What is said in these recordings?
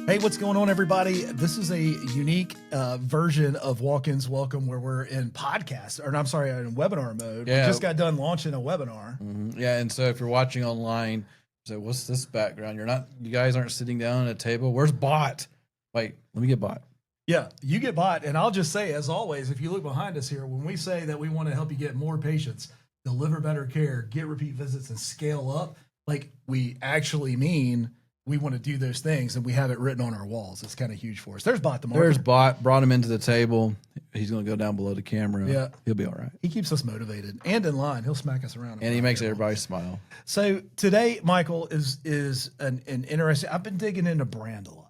Hey, what's going on, everybody? This is a unique version of Walk-ins Welcome where we're in podcast, or I'm sorry, in webinar mode. Yeah. We just got done launching a webinar. Mm-hmm. Yeah, and so if you're watching online, so what's this background? You guys aren't sitting down at a table. Where's Bot? Wait, let me get Bot. Yeah, you get bought. And I'll just say, as always, if you look behind us here, when we say that we want to help you get more patients, deliver better care, get repeat visits, and scale up, like we actually mean we want to do those things, and we have it written on our walls. It's kind of huge for us. There's Bot the marketer. There's Bot. Brought him into the table. He's going to go down below the camera. Yeah. He'll be all right. He keeps us motivated and in line. He'll smack us around. And he makes everybody smile. So today, Michael, is an interesting. I've been digging into brand a lot.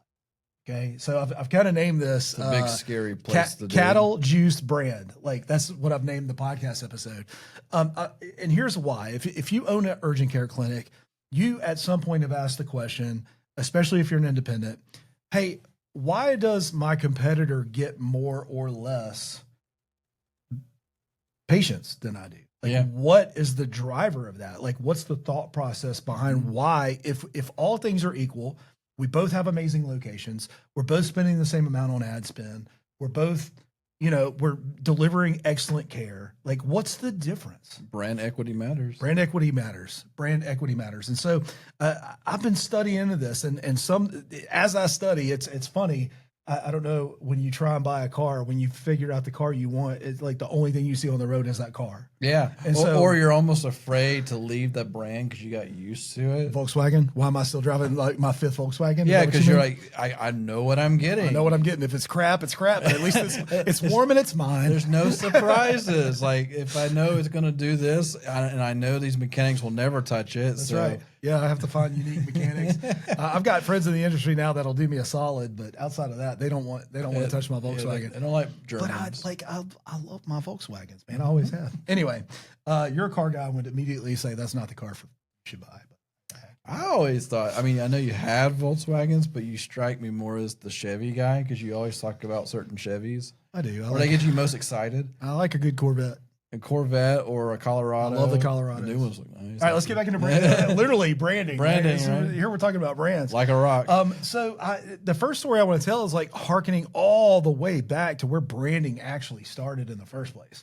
Okay, so I've kind of named this It's a big scary place to do. Cattle Juice Brand. Like that's what I've named the podcast episode. And here's why: if you own an urgent care clinic, you at some point have asked the question, especially if you're an independent, hey, why does my competitor get more or less patients than I do? Like, what is the driver of that? Like, what's the thought process behind why, if all things are equal, we both have amazing locations, we're both spending the same amount on ad spend, we're both, we're delivering excellent care. Like, what's the difference? Brand equity matters. Brand equity matters. Brand equity matters. And so I've been studying into this, and as I study, it's funny. I don't know, when you try and buy a car, when you figure out the car you want, it's like the only thing you see on the road is that car. Yeah. And or you're almost afraid to leave that brand because you got used to it. Volkswagen. Why am I still driving like my fifth Volkswagen? Yeah, because you're like, I know what I'm getting. I know what I'm getting. If it's crap, it's crap. But at least it's warm and it's mine. There's no surprises. Like, if I know it's going to do this, and I know these mechanics will never touch it. That's right. Yeah, I have to find unique mechanics. I've got friends in the industry now that'll do me a solid, but outside of that, they don't want to touch my Volkswagen. They don't like Germans. But I love my Volkswagens, man. I always have. Anyway, you're a car guy. I would immediately say that's not the car you should buy. But I always thought, I know you had Volkswagens, but you strike me more as the Chevy guy because you always talk about certain Chevys. I do. Where they get you most excited? I like a good Corvette. A Corvette or a Colorado. I love the Colorado. The new ones look nice. All right, let's get back into branding. Literally branding. Branding, right? Right? Here we're talking about brands. Like a rock. So the first story I want to tell is like hearkening all the way back to where branding actually started in the first place,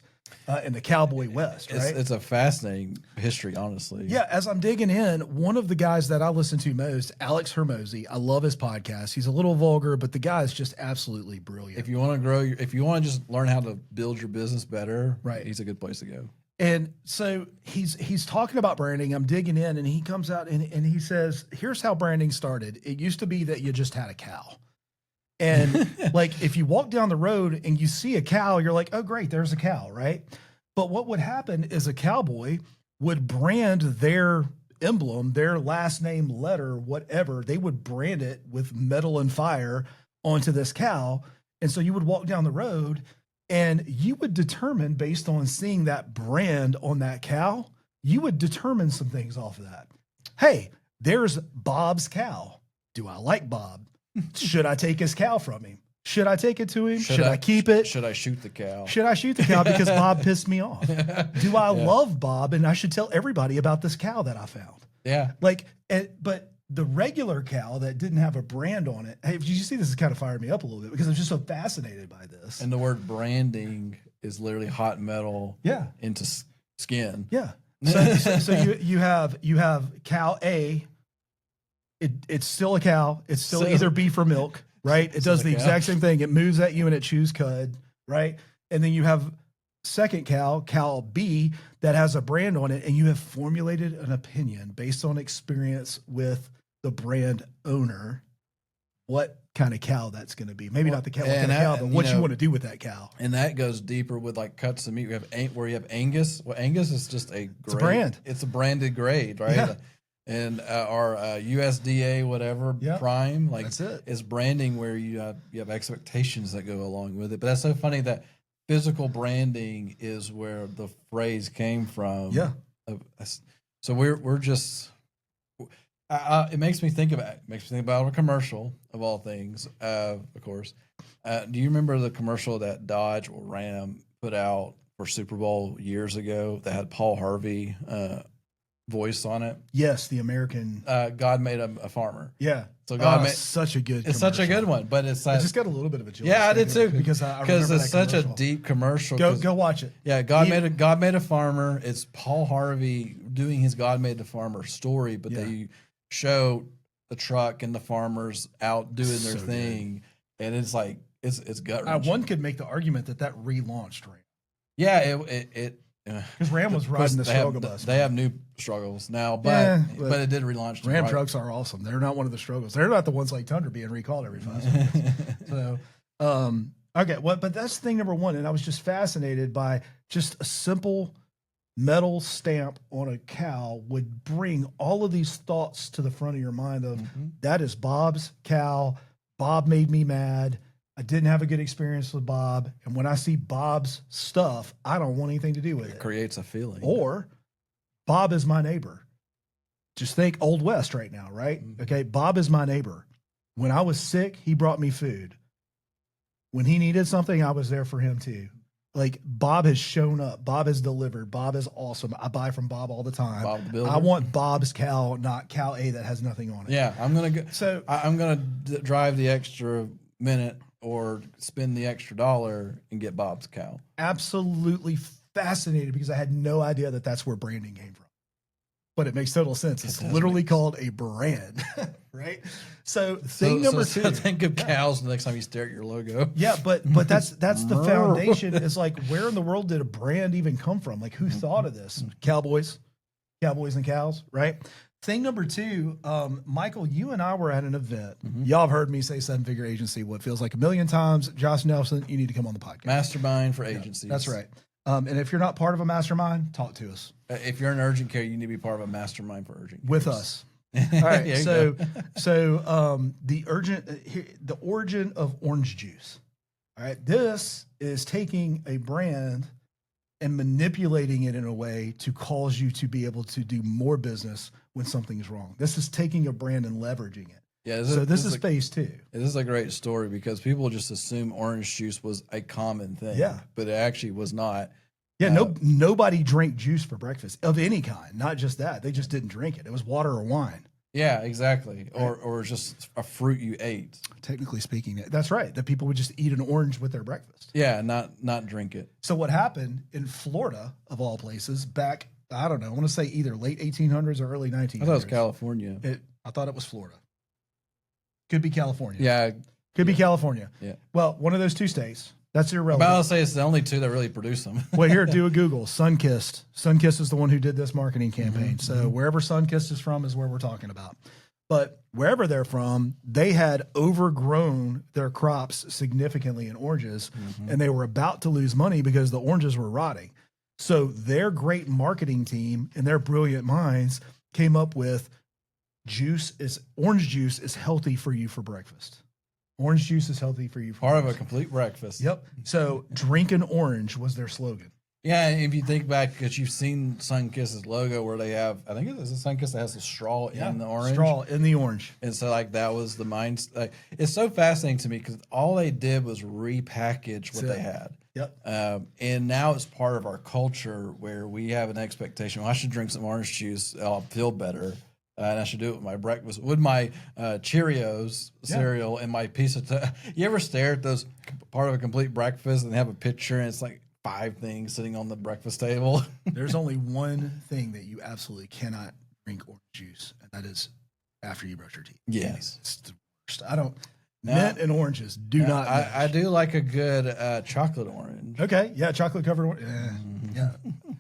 in the Cowboy West, right? It's a fascinating history, honestly. Yeah, as I'm digging in, one of the guys that I listen to most, Alex Hermosi, I love his podcast. He's a little vulgar, but the guy is just absolutely brilliant. If you want to grow, if you want to just learn how to build your business better, right, he's a good place to go. And so he's talking about branding. I'm digging in, and he comes out and he says, here's how branding started. It used to be that you just had a cow. And like, if you walk down the road and you see a cow, you're like, oh, great, there's a cow, right? But what would happen is a cowboy would brand their emblem, their last name, letter, whatever. They would brand it with metal and fire onto this cow. And so you would walk down the road, and you would determine, based on seeing that brand on that cow, you would determine some things off of that. Hey, there's Bob's cow. Do I like Bob? Should I take his cow from him? Should I take it to him? Should I keep it? Should I shoot the cow? Should I shoot the cow because Bob pissed me off? Do I love Bob and I should tell everybody about this cow that I found? Yeah. But the regular cow that didn't have a brand on it. Hey, did you see this has kind of fired me up a little bit because I'm just so fascinated by this. And the word branding is literally hot metal into skin. Yeah. So you have cow A. It's still a cow. It's still either beef or milk, right? It does the exact same thing. It moves at you and it chews cud, right? And then you have second cow B, that has a brand on it, and you have formulated an opinion based on experience with the brand owner, what kind of cow that's going to be. Maybe not the cow, but what you want to do with that cow. And that goes deeper with like cuts of meat. We have where you have Angus. Well, Angus is just it's a brand. It's a branded grade, right? Yeah. And our USDA whatever prime, like that's it. Is branding where you have expectations that go along with it. But that's so funny that physical branding is where the phrase came from. Yeah. So we're just. It makes me think about a commercial of all things. Of course, do you remember the commercial that Dodge or Ram put out for Super Bowl years ago that had Paul Harvey voice on it. Yes, the American. God made a farmer. Yeah. So God made such a good. It's such a good one, but it's I just got a little bit of a chill. Yeah, I did too because it's such a deep commercial. Go watch it. Yeah, God made a farmer. It's Paul Harvey doing his God made a farmer story, but they show the truck and the farmers out doing their thing, and it's like it's gut wrenching. One could make the argument that relaunched Ram. Yeah, it because Ram was riding the struggle bus. They have new struggles now, but it did relaunch. Ram trucks are awesome. They're not one of the struggles. They're not the ones like Tundra being recalled every 5 seconds. So, okay, but that's thing number one. And I was just fascinated by just a simple metal stamp on a cow would bring all of these thoughts to the front of your mind of that is Bob's cow. Bob made me mad. I didn't have a good experience with Bob. And when I see Bob's stuff, I don't want anything to do with it. It creates a feeling. Or Bob is my neighbor. Just think Old West right now, right? Okay, Bob is my neighbor. When I was sick, he brought me food. When he needed something, I was there for him too. Like Bob has shown up. Bob has delivered. Bob is awesome. I buy from Bob all the time. Bob the Builder. I want Bob's cow, not cow A that has nothing on it. Yeah, I'm gonna drive the extra minute or spend the extra $1 and get Bob's cow. Absolutely fascinated because I had no idea that that's where branding came from. But it makes total sense. It's literally called a brand, right? So thing number two. Think of cows the next time you stare at your logo. Yeah, but that's the foundation. Is like, where in the world did a brand even come from? Like, who thought of this? Cowboys and cows, right? Thing number two, Michael, you and I were at an event. Y'all have heard me say seven-figure agency what feels like a million times. Josh Nelson, you need to come on the podcast. Mastermind for agencies. That's right. And if you're not part of a mastermind, talk to us. If you're in urgent care, you need to be part of a mastermind for urgent care. With us. All right. The origin of orange juice. All right. This is taking a brand and manipulating it in a way to cause you to be able to do more business when something is wrong. This is taking a brand and leveraging it. Yeah, this is phase two. This is a great story because people just assume orange juice was a common thing. Yeah. But it actually was not. Yeah, nobody drank juice for breakfast of any kind. Not just that. They just didn't drink it. It was water or wine. Yeah, exactly. Or just a fruit you ate. Technically speaking, that's right. That people would just eat an orange with their breakfast. Yeah, not drink it. So what happened in Florida, of all places, back, I don't know, I want to say either late 1800s or early 1900s. I thought it was California. I thought it was Florida. Could be California. Yeah. Could be California. Yeah. Well, one of those two states. That's irrelevant. I'll say it's the only two that really produce them. Well, here, do a Google. Sunkist. Sunkist is the one who did this marketing campaign. So wherever Sunkist is from is where we're talking about. But wherever they're from, they had overgrown their crops significantly in oranges, and they were about to lose money because the oranges were rotting. So their great marketing team and their brilliant minds came up with orange juice is healthy for you for breakfast. Orange juice is healthy for you. Part of a complete breakfast. Yep. So drink an orange was their slogan. Yeah, and if you think back, because you've seen Sunkist's logo where they have, I think it's a Sunkiss that has a straw in the orange. Straw in the orange. And so like that was the mind. Like, it's so fascinating to me because all they did was repackage what they had. Yep. And now it's part of our culture where we have an expectation. Well, I should drink some orange juice. I'll feel better. And I should do it with my breakfast, with my Cheerios cereal and my piece of You ever stare at those part of a complete breakfast and have a picture and it's like 5 things sitting on the breakfast table? There's only one thing that you absolutely cannot drink orange juice, and that is after you brush your teeth. Yes. It's the worst. Mint and oranges do not match. I do like a good chocolate orange. Okay. Yeah, chocolate covered orange. Yeah.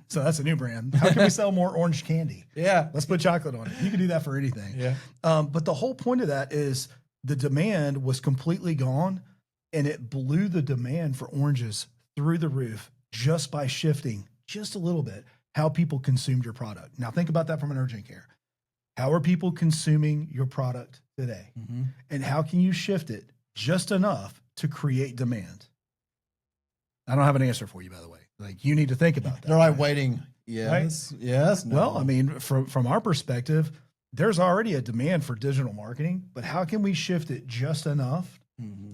So that's a new brand. How can we sell more orange candy? Yeah. Let's put chocolate on it. You can do that for anything. Yeah. But the whole point of that is the demand was completely gone, and it blew the demand for oranges through the roof just by shifting just a little bit how people consumed your product. Now think about that from an urgent care. How are people consuming your product today? And how can you shift it just enough to create demand? I don't have an answer for you, by the way. Like, you need to think about that. They're like waiting. Yes. Right? Yes. No. Well, I mean, from our perspective, there's already a demand for digital marketing, but how can we shift it just enough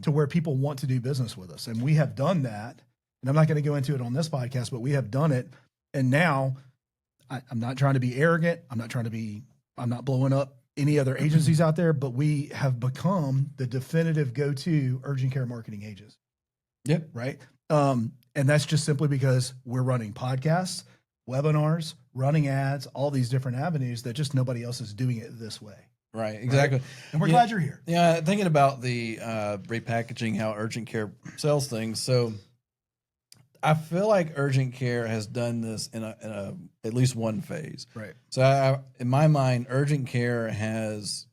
to where people want to do business with us? And we have done that. And I'm not going to go into it on this podcast, but we have done it. And now I'm not trying to be arrogant. I'm not blowing up any other agencies out there, but we have become the definitive go-to urgent care marketing agents. Yep. Right. And that's just simply because we're running podcasts, webinars, running ads, all these different avenues that just nobody else is doing it this way. Right. Exactly. Right? And we're glad you're here. Yeah. Thinking about the repackaging, how urgent care sells things. So I feel like urgent care has done this in a at least one phase. Right. So in my mind, urgent care has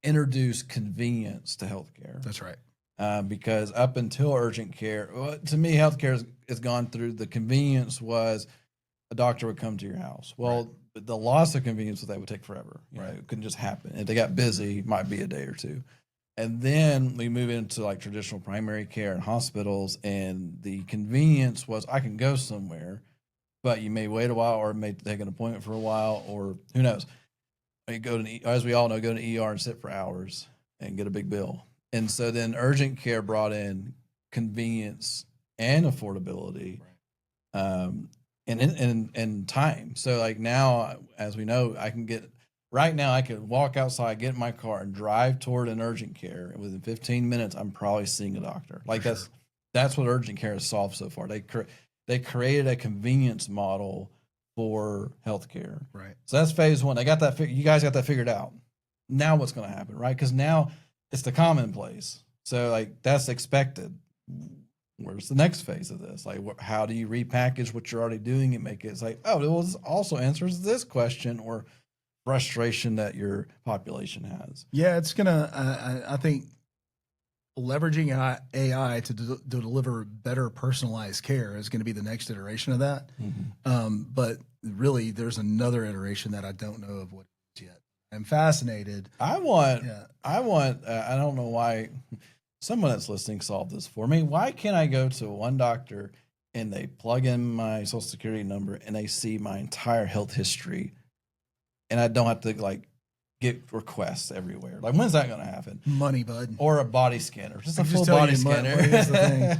introduced convenience to healthcare. That's right. Because up until urgent care, well, to me, healthcare has gone through the convenience was a doctor would come to your house. Well, the loss of convenience was that would take forever. You know, it couldn't just happen. If they got busy, it might be a day or two. And then we move into like traditional primary care and hospitals, and the convenience was I can go somewhere, but you may wait a while or may take an appointment for a while, or who knows. You go to, as we all know, go to ER and sit for hours and get a big bill. And so then urgent care brought in convenience and affordability, and time. So like now, as we know, I can walk outside, get in my car, and drive toward an urgent care, and within 15 minutes, I'm probably seeing a doctor. Like that's what urgent care has solved so far. They created a convenience model for healthcare. Right. So that's phase one. They got that. You guys got that figured out. Now what's going to happen, right? Because now it's the commonplace. So like that's expected. Where's the next phase of this? Like, how do you repackage what you're already doing and make it? It's like, oh, well, this also answers this question or frustration that your population has. Yeah, it's gonna. I think leveraging AI to deliver better personalized care is going to be the next iteration of that. Mm-hmm. But really, there's another iteration that I don't know of what it is yet. I'm fascinated. I don't know why someone that's listening solved this for me. Why can't I go to one doctor and they plug in my social security number and they see my entire health history, and I don't have to like get requests everywhere? Like, when's that going to happen? Money, bud. Or a body scanner, just a full body scanner. Money is the thing.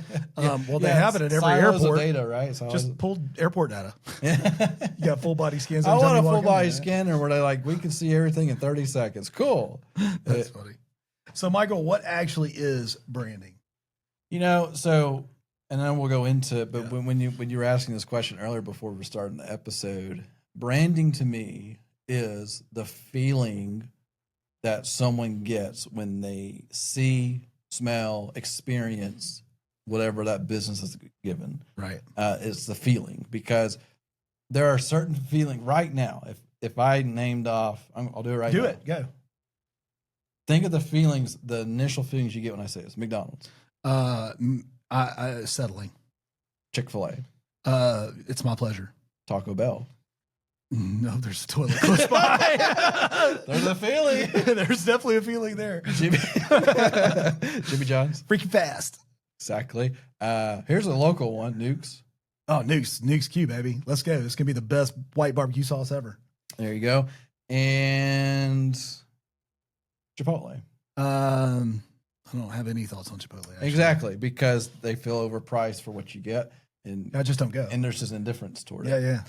Well, they have it at every airport. Data, right? So just pull airport data. You got full body scans. I want a full body scanner where they like we can see everything in 30 seconds. Cool. That's funny. So, Michael, what actually is branding? You know, so, and then we'll go into it, but when you were asking this question earlier before we were starting the episode, branding to me is the feeling that someone gets when they see, smell, experience whatever that business is given. Right. It's the feeling, because there are certain feelings right now. If I named off, I'll do it right now. Do it. Go. Think of the feelings, the initial feelings you get when I say this. McDonald's. Settling. Chick-fil-A. It's my pleasure. Taco Bell. No, there's a toilet close by. There's a feeling. There's definitely a feeling there. Jimmy John's. Freaking fast. Exactly. Here's a local one, Nukes. Oh, Nukes Q, baby. Let's go. This can be the best white barbecue sauce ever. There you go. And Chipotle. I don't have any thoughts on Chipotle. Actually. Exactly, because they feel overpriced for what you get, and I just don't go. And there's just indifference toward it.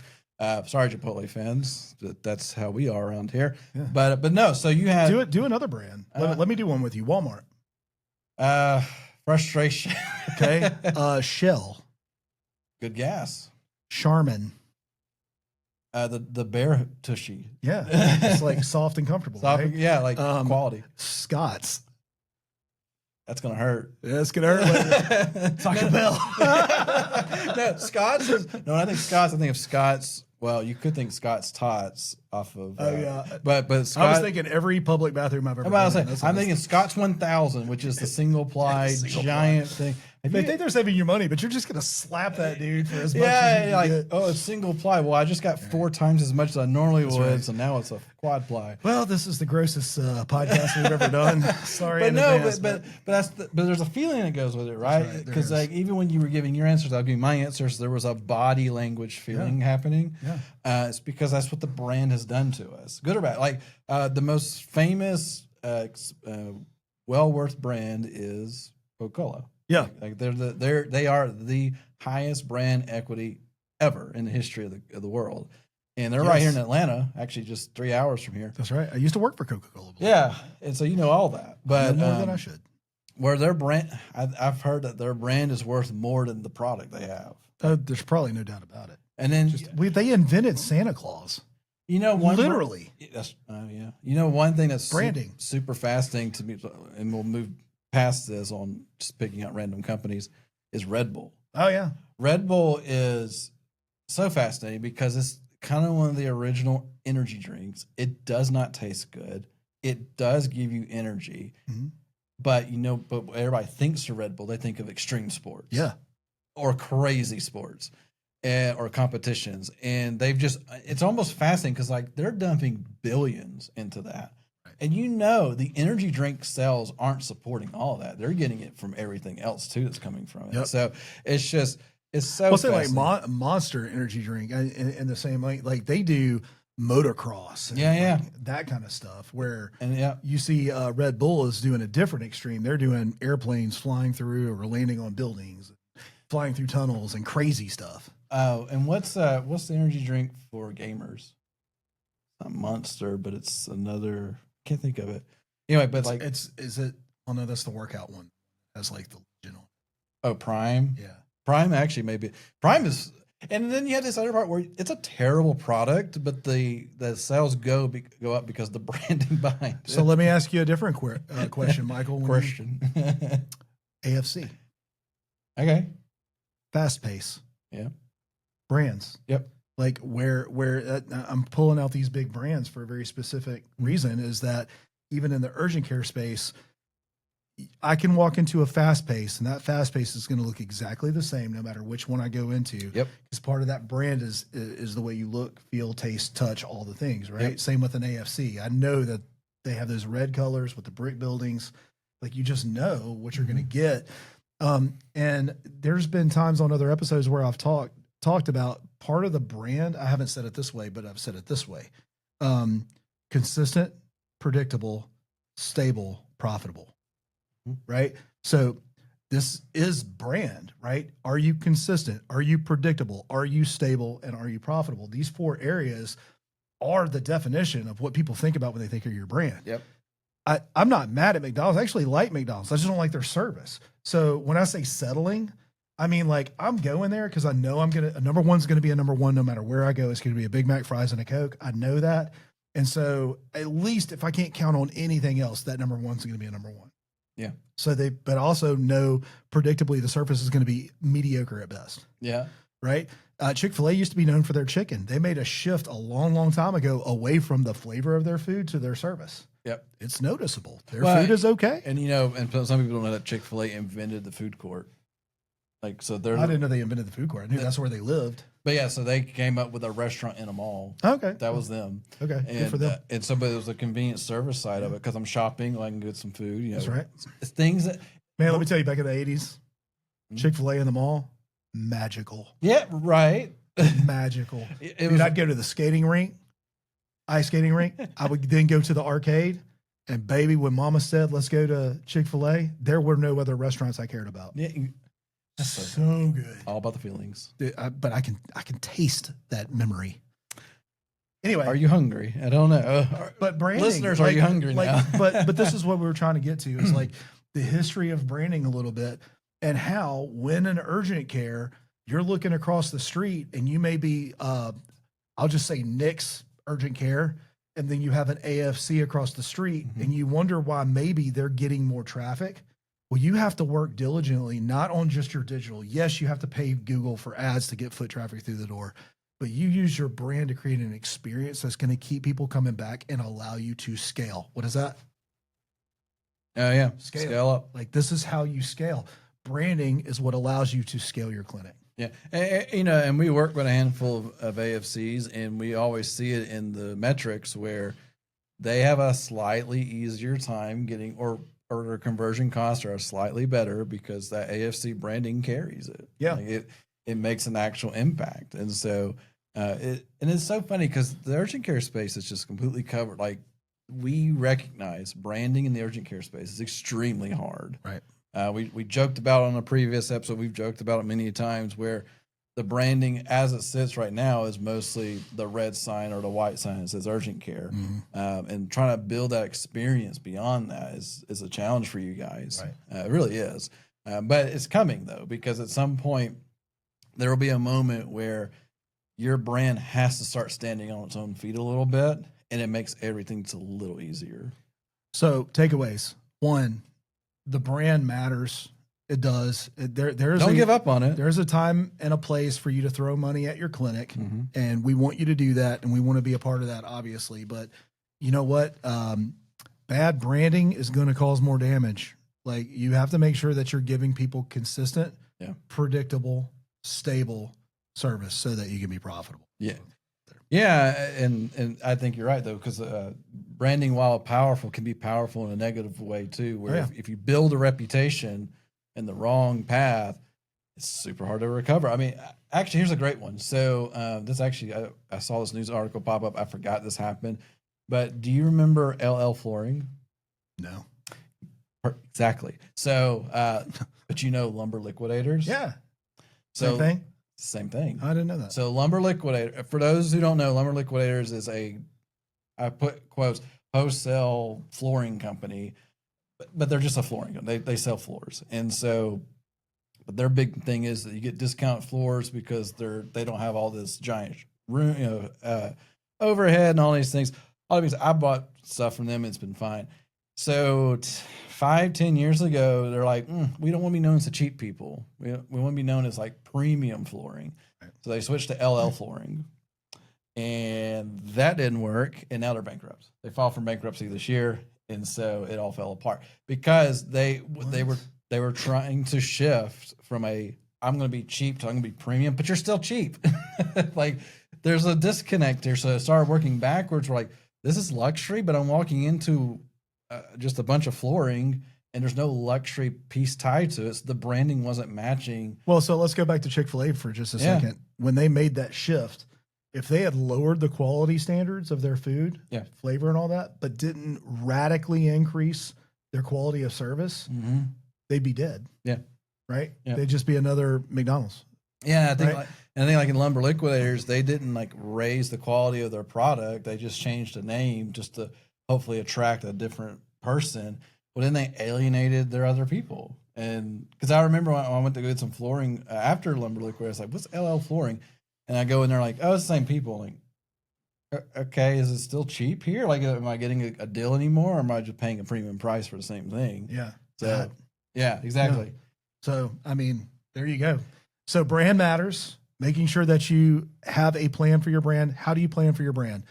Yeah. Sorry, Chipotle fans, but that's how we are around here. Yeah. But no. So you have do another brand. Let me do one with you. Walmart. Frustration. Okay. Shell. Good gas. Charmin. The bear tushy. Yeah. It's like soft and comfortable. Soft, right? Yeah, like quality. Scott's. That's gonna hurt. Yeah, it's gonna hurt. Taco Bell. No, Scott's is no. I think of Scott's. Well, you could think Scott's Tots off of. But Scott, I was thinking every public bathroom I've ever been in. I'm thinking Scott's 1000, which is the single ply giant thing. They think they're saving your money, but you're just gonna slap that dude for as much as you get. Oh, it's single ply. Well, I just got 4 times as much as I normally would, right. So now it's a quad ply. Well, this is the grossest podcast we've ever done. Sorry, but there's a feeling that goes with it, right? Because like even when you were giving your answers, I was giving my answers. There was a body language feeling happening. Yeah, it's because that's what the brand has done to us, good or bad. Like the most famous, well worth brand is Coca-Cola. Yeah, like they are the highest brand equity ever in the history of the world. and they're right here in Atlanta, actually just 3 hours from here. That's right. I used to work for Coca-Cola. Yeah, and so you know all that, but more than I should. Where their brand, I've heard that their brand is worth more than the product they have. There's probably no doubt about it. And then they invented Santa Claus. You know, literally. That's yeah. You know, one thing that's branding super fascinating to me, and we'll move past this on just picking out random companies, is Red Bull. Oh yeah, Red Bull is so fascinating because it's kind of one of the original energy drinks. It does not taste good. It does give you energy. Mm-hmm. But but everybody thinks of Red Bull, they think of extreme sports, or crazy sports, or competitions, and it's almost fascinating because like they're dumping billions into that, right. And the energy drink sales aren't supporting all of that; they're getting it from everything else too that's coming from it. Yep. So it's so. Well, say like Monster energy drink in the same way, like they do motocross and that kind of stuff where you see Red Bull is doing a different extreme. They're doing airplanes flying through or landing on buildings, flying through tunnels and crazy stuff. Oh, and what's the energy drink for gamers? Not Monster, but it's another, can't think of it. Anyway, but no, that's the workout one. That's like the legend. Oh, Prime? Yeah. Prime actually maybe. Prime is. And then you have this other part where it's a terrible product, but the sales go up because the branding behind it. So let me ask you a different question, Michael. AFC. Okay. Fast pace. Yeah. Brands. Yep. Like where I'm pulling out these big brands for a very specific reason is that even in the urgent care space, I can walk into a fast pace, and that fast pace is going to look exactly the same no matter which one I go into. Yep. Because part of that brand is the way you look, feel, taste, touch, all the things, right? Yep. Same with an AFC. I know that they have those red colors with the brick buildings. Like you just know what you're going to get. And there's been times on other episodes where I've talked about part of the brand. I haven't said it this way, but I've said it this way: consistent, predictable, stable, profitable. Right. So this is brand, right? Are you consistent? Are you predictable? Are you stable? And are you profitable? These 4 areas are the definition of what people think about when they think of your brand. Yep. I'm not mad at McDonald's. I actually like McDonald's. I just don't like their service. So when I say settling, I mean, like I'm going there because I know a number one's going to be a number one no matter where I go. It's going to be a Big Mac, fries, and a Coke. I know that. And so at least if I can't count on anything else, that number one's going to be a number one. Yeah. So but also know predictably the surface is going to be mediocre at best. Yeah. Right. Chick-fil-A used to be known for their chicken. They made a shift a long, long time ago away from the flavor of their food to their service. Yep. It's noticeable. Their food is okay. And and some people don't know that Chick-fil-A invented the food court. Like, so they're. I didn't know they invented the food court. I knew that's where they lived. But yeah, so they came up with a restaurant in a mall. Okay. That was them. Okay. And, good for them. And so, but it was the convenience service side of it because I'm shopping, I can get some food. That's right. It's things that. Man, let me tell you, back in the 80s, Chick-fil-A in the mall, magical. Yeah, right. Magical. I'd go to the skating rink, ice skating rink. I would then go to the arcade. And baby, when Mama said, let's go to Chick-fil-A, there were no other restaurants I cared about. Yeah. That's so good. All about the feelings. But I can taste that memory. Anyway. Are you hungry? I don't know. But branding. Listeners, are you hungry now? but this is what we were trying to get to. Is like the history of branding a little bit and how when in urgent care, you're looking across the street and you may be, I'll just say Nick's urgent care. And then you have an AFC across the street and you wonder why maybe they're getting more traffic. Well, you have to work diligently, not on just your digital. Yes, you have to pay Google for ads to get foot traffic through the door, but you use your brand to create an experience that's going to keep people coming back and allow you to scale. What is that? Oh, yeah. Scale up. Like this is how you scale. Branding is what allows you to scale your clinic. Yeah. And we work with a handful of AFCs, and we always see it in the metrics where they have a slightly easier time getting, or their conversion costs are slightly better because that AFC branding carries it. Yeah. Like it makes an actual impact. And so, and it's so funny because the urgent care space is just completely covered. Like we recognize branding in the urgent care space is extremely hard. Right. We joked about it on a previous episode. We've joked about it many times where the branding as it sits right now is mostly the red sign or the white sign that says urgent care. And trying to build that experience beyond that is a challenge for you guys. Right. It really is. But it's coming, though, because at some point there will be a moment where your brand has to start standing on its own feet a little bit, and it makes everything just a little easier. So takeaways. One, the brand matters. It does. Don't give up on it. There's a time and a place for you to throw money at your clinic, and we want you to do that, and we want to be a part of that, obviously. But you know what? Bad branding is going to cause more damage. Like, you have to make sure that you're giving people consistent, predictable, stable service so that you can be profitable. Yeah, and I think you're right, though, because branding, while powerful, can be powerful in a negative way too. Where if you build a reputation in the wrong path, it's super hard to recover. I mean, actually, here's a great one. So this actually, I saw this news article pop up. I forgot this happened, but do you remember LL Flooring? No. Exactly. So, but you know, Lumber Liquidators. Yeah. So, same thing. Same thing. I didn't know that. So Lumber Liquidator, for those who don't know, Lumber Liquidators is I put quotes, wholesale flooring company, but they're just a flooring company. They sell floors. And so, but their big thing is that you get discount floors because they don't have all this giant room, overhead and all these things. All these, I bought stuff from them. It's been fine. So 5-10 years ago, they're like, we don't want to be known as the cheap people. We want to be known as like premium flooring. Right. So they switched to LL Flooring, and that didn't work. And now they're bankrupt. They filed for bankruptcy this year, and so it all fell apart because they were trying to shift from I'm going to be cheap to I'm going to be premium, but you're still cheap. Like, there's a disconnect there. So it started working backwards. We're like, this is luxury, but I'm walking into just a bunch of flooring, and there's no luxury piece tied to it. So the branding wasn't matching. Well, so let's go back to Chick-fil-A for just a second. When they made that shift, if they had lowered the quality standards of their food, flavor and all that, but didn't radically increase their quality of service, they'd be dead. Yeah. Right? Yeah. They'd just be another McDonald's. Yeah, I think like in Lumber Liquidators, they didn't like raise the quality of their product. They just changed the name just to hopefully attract a different person. Well, then they alienated their other people. And because I remember when I went to go get some flooring after Lumber Liquidators, I was like, what's LL Flooring? And I go in there like, oh, it's the same people. Like, okay, is it still cheap here? Like, am I getting a deal anymore, or am I just paying a premium price for the same thing? Yeah. So, yeah, exactly. Yeah. So, I mean, there you go. So brand matters, making sure that you have a plan for your brand. How do you plan for your brand?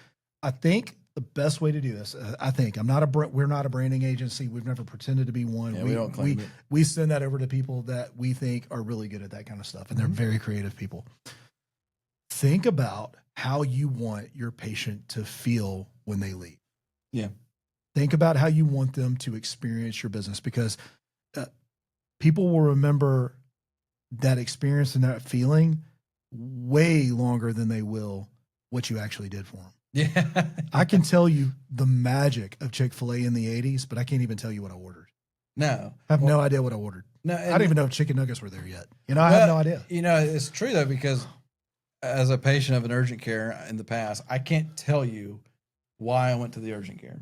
I think the best way to do this, we're not a branding agency. We've never pretended to be one. Yeah, we don't claim it. We send that over to people that we think are really good at that kind of stuff, and they're very creative people. Think about how you want your patient to feel when they leave. Yeah. Think about how you want them to experience your business, because people will remember that experience and that feeling way longer than they will what you actually did for them. Yeah. I can tell you the magic of Chick-fil-A in the 80s, but I can't even tell you what I ordered. No. I have no idea what I ordered. No, I don't even know if chicken nuggets were there yet. I have no idea. It's true, though, because as a patient of an urgent care in the past, I can't tell you why I went to the urgent care.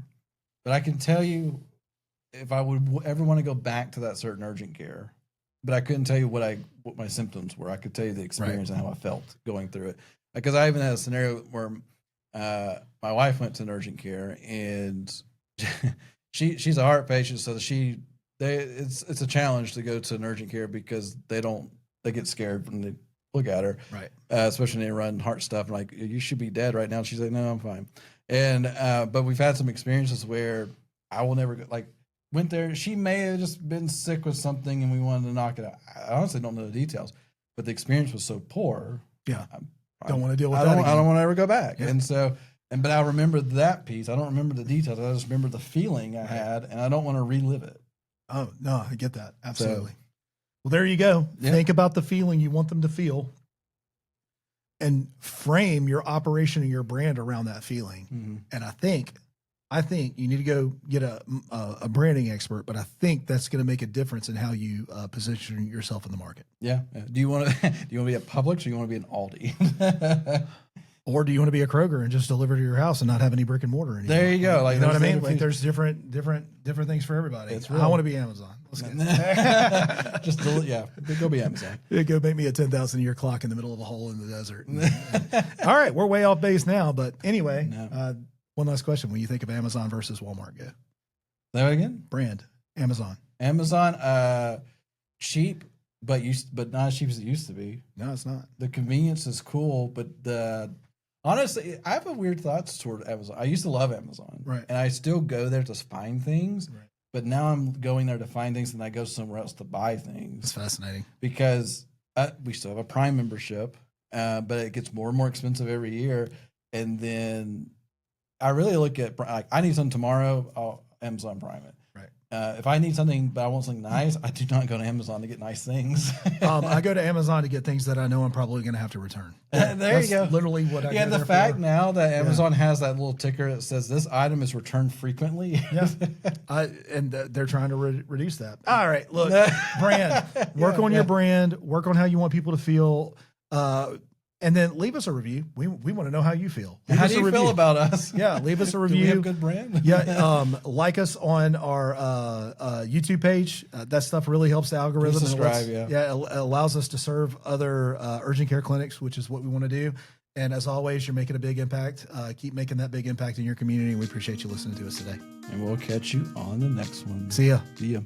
But I can tell you if I would ever want to go back to that certain urgent care. But I couldn't tell you what my symptoms were. I could tell you the experience and how I felt going through it. Because I even had a scenario where my wife went to an urgent care, and she's a heart patient, so it's a challenge to go to an urgent care because they get scared when they look at her, right? Especially when they run heart stuff. And like, you should be dead right now. And she's like, no, I'm fine. And but we've had some experiences where I will never went there. She may have just been sick with something, and we wanted to knock it out. I honestly don't know the details, but the experience was so poor. Yeah. Don't want to deal with that again. I don't want to ever go back. Yeah. And so, but I remember that piece. I don't remember the details. I just remember the feeling I had, and I don't want to relive it. Oh, no, I get that. Absolutely. Well, there you go. Yeah. Think about the feeling you want them to feel, and frame your operation and your brand around that feeling. Mm-hmm. And I I think you need to go get a branding expert, but I think that's going to make a difference in how you position yourself in the market. Yeah. Do you want to be a Publix or you want to be an Aldi? Or do you want to be a Kroger and just deliver to your house and not have any brick and mortar anymore? There you go. Like, you know what I mean? Like there's different things for everybody. I want to be Amazon. Let's get go be Amazon. Go make me a 10,000 a year clock in the middle of a hole in the desert. All right, we're way off base now, but anyway, one last question: when you think of Amazon versus Walmart, go. There again. Brand Amazon. Cheap, but not as cheap as it used to be. No, it's not. The convenience is cool, but honestly, I have a weird thoughts toward Amazon. I used to love Amazon, right? And I still go there to find things, right? But now I'm going there to find things, and I go somewhere else to buy things. It's fascinating because we still have a Prime membership, but it gets more and more expensive every year. And then I really look at like I need something tomorrow, I'll Amazon Prime it. If I need something, but I want something nice, I do not go to Amazon to get nice things. I go to Amazon to get things that I know I'm probably going to have to return. That's you go. Literally what I. Yeah, the fact now that Amazon has that little ticker that says this item is returned frequently. Yeah, and they're trying to reduce that. All right, look, brand. Work on your brand. Work on how you want people to feel. And then leave us a review. We want to know how you feel. How do you feel about us? Yeah, leave us a review. Do we have good brand? Yeah, like us on our YouTube page. That stuff really helps the algorithm. Subscribe, it allows us to serve other urgent care clinics, which is what we want to do. And as always, you're making a big impact. Keep making that big impact in your community. And we appreciate you listening to us today. And we'll catch you on the next one. See ya. See ya.